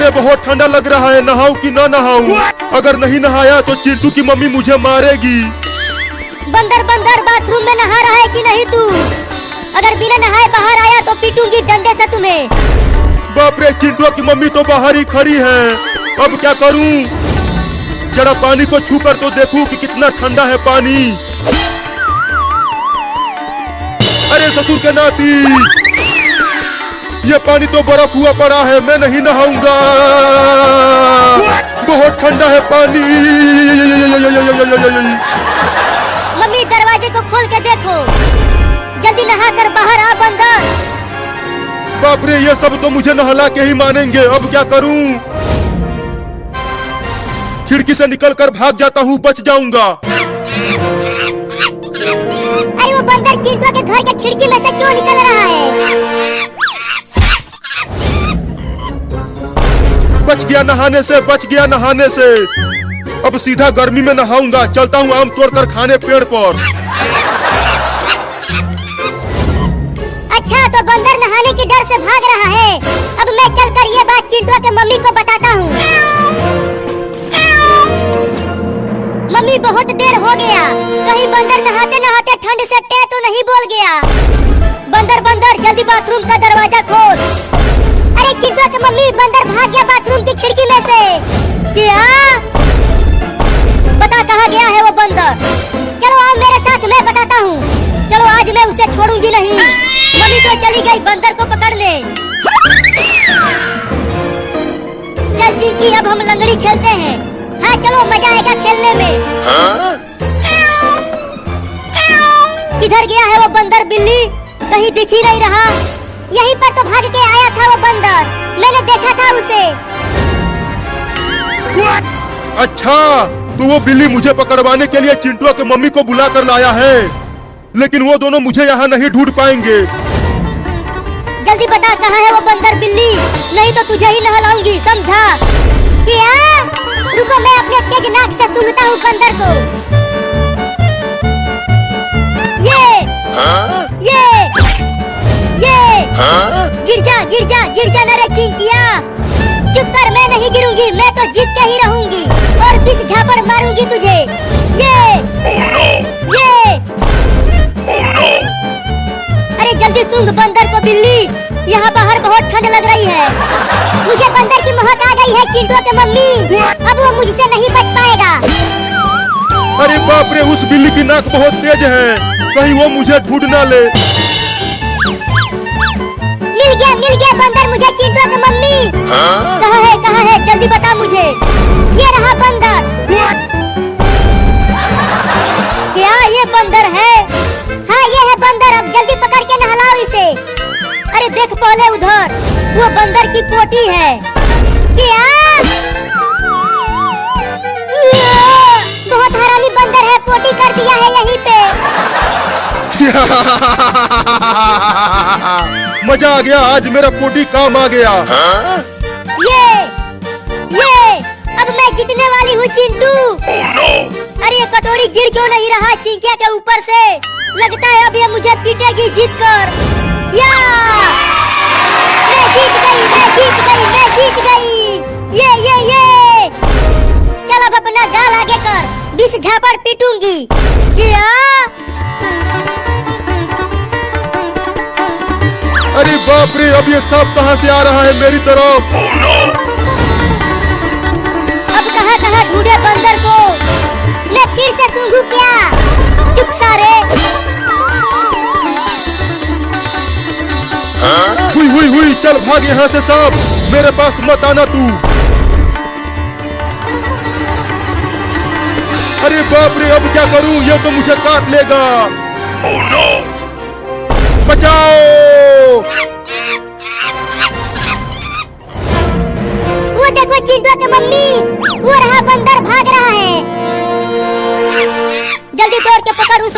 रे बहुत ठंडा लग रहा है, नहाऊं कि ना नहाऊं? अगर नहीं नहाया तो चिंटू की मम्मी मुझे मारेगी। बंदर बंदर बाथरूम में नहा रहा है कि नहीं तू? अगर बिना नहाए बाहर आया तो पीटूंगी डंडे से तुम्हें। बाप रे, चिंटू की मम्मी तो बाहर ही खड़ी है, अब क्या करूं? जरा पानी को छू कर तो देखूं कि कितना ठंडा है पानी। अरे ससुर के नाती, ये पानी तो बर्फ हुआ पड़ा है, मैं नहीं नहाऊंगा। बहुत ठंडा है पानी। मम्मी दरवाजे को खोल के देखो, जल्दी नहा कर बाहर आ बंदर। बाप रे, ये सब तो मुझे नहला के ही मानेंगे, अब क्या करूं? खिड़की से निकलकर भाग जाता हूँ, बच जाऊंगा। अरे वो बंदर चिंटू के घर के खिड़की में से क्यों निकल रहा है? बच गया नहाने से, बच गया नहाने से। अब सीधा गर्मी में नहाऊंगा। चलता हूँ आम तोड़कर खाने पेड़ पर। अच्छा, तो बंदर नहाने की डर से भाग रहा है। अब मैं चलकर ये बात चिंटू के मम्मी को बताता हूँ। मम्मी, बहुत देर हो गया, कहीं बंदर नहाते नहाते ठंड से टे तो नहीं बोल गया। बंदर बंदर जल्दी बाथरूम का दरवाजा खोल। अरे चिंटू की मम्मी, बंदर भाग गया बाथरूम की खिड़की में से। क्या? बता कहाँ गया है वो बंदर? चलो आओ मेरे साथ, मैं बताता हूँ। चलो आज मैं उसे छोड़ूंगी नहीं। मम्मी तो चली गई बंदर को पकड़ने। चल चिंकी, अब हम लंगड़ी खेलते हैं। हाँ चलो, मजा आएगा खेलने में। किधर गया है वो बंदर बिल्ली? कहीं दिख ही नहीं रहा। यहीं पर तो भाग के आया था वो बंदर, मैंने देखा था उसे। अच्छा, तो वो बिल्ली मुझे पकड़वाने के लिए चिंटू के मम्मी को बुला कर लाया है, लेकिन वो दोनों मुझे यहाँ नहीं ढूंढ पाएंगे। जल्दी बता कहाँ है वो बंदर बिल्ली, नहीं तो तुझे ही नहलाऊंगी, समझा? क्या? रुको, मैं अपने तेज नाक से सुनता हूँ बंदर को। गिर जा ना रे चिंकिया। चुप कर, मैं नहीं गिरूंगी, मैं तो जीत के ही रहूंगी और 20 झापड़ मारूंगी तुझे। अरे जल्दी सूंघ बंदर को बिल्ली, यहाँ बाहर बहुत ठंड लग रही है। मुझे बंदर की महक आ गई है चिंटू के मम्मी, अब वो मुझसे नहीं बच पाएगा। अरे बाप रे, उस बिल्ली की नाक बहुत तेज है, कहीं वो मुझे ढूंढ ना ले। मिल गया बंदर मुझे चिंटू की मम्मी। कहाँ है जल्दी बता मुझे। ये रहा बंदर। क्या ये बंदर है? हाँ ये है बंदर, अब जल्दी पकड़ के नहलाओ इसे। अरे देख पहले उधर, वो बंदर की पोटी है। क्या? बहुत हरामी बंदर है, पोटी कर दिया है यहीं पे। मजा आ गया, आज मेरा पोटी काम आ गया। ये अब मैं जीतने वाली हूँ चिंटू। अरे ये कटोरी गिर क्यों नहीं रहा चिंकिया के ऊपर से? लगता है अब ये मुझे पीटेगी जीत कर। मैं जीत गई। ये चल अब अपना गाल आगे कर, 20 झापड़ पीटूंगी। क्या? अरे बाप रे, अब ये सांप कहाँ से आ रहा है मेरी तरफ? अब कहाँ ढूंढे बंदर को? मैं फिर से सूंघूं क्या? चुप सारे। हुई, चल भाग यहाँ से सांप, मेरे पास मत आना तू। अरे बाप रे, अब क्या करूं? ये तो मुझे काट लेगा। बचाओ! वो देखो चिंटू की मम्मी, वो रहा बंदर भाग रहा है। जल्दी दौड़ के पकड़ उस